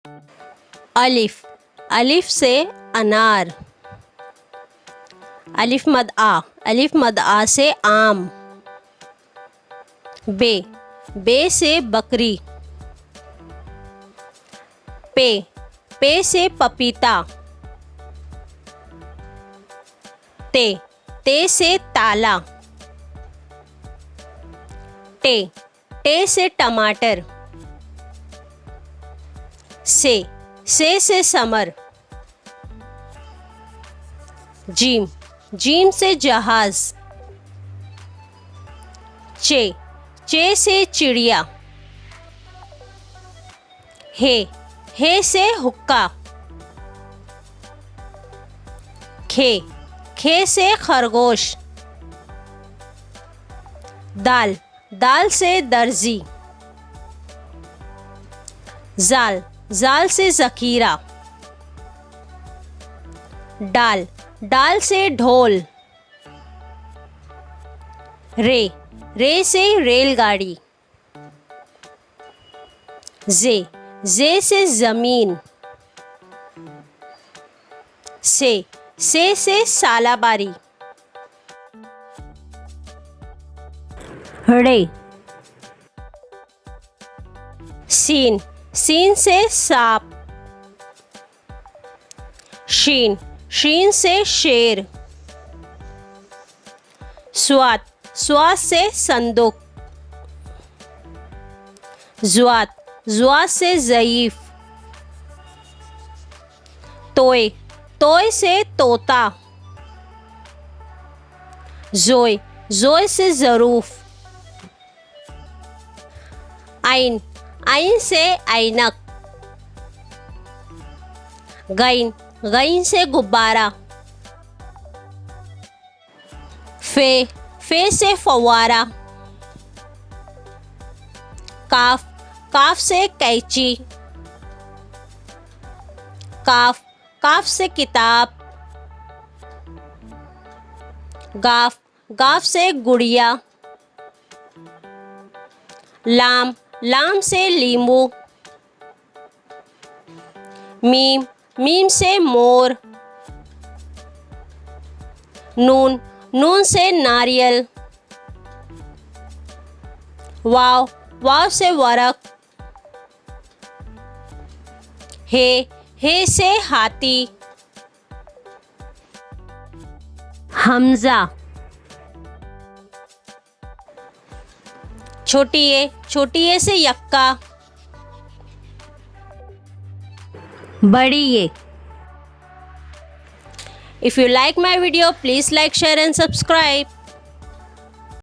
अलिफ, अलिफ से अनार। अलिफ मद आ से आम। बे, बे से बकरी। पे से पपीता। ते से ताला। टे से टमाटर। से समर। जीम से जहाज। चे से चिड़िया। हे से हुक्का। खे से खरगोश। दाल से दर्जी। जाल से जखीरा। डाल से ढोल। रे से रेलगाड़ी। जे से जमीन। से सालाबारी। रे, सीन से सांप। शीन से शेर। स्वात से संदूक। जुआत से ज़ईफ। तोय से तोता। जोय से ज़रूफ। आइन से ऐनक। गईन से गुब्बारा। फे से फव्वारा। काफ से कैंची। काफ से किताब। गाफ से गुड़िया। लाम से लींबू। मीम से मोर। नून से नारियल। वाव से वरक। हे से हाथी। हमजा, छोटी ए से यक्का। बड़ी ए। If you like my video, please like, share and subscribe.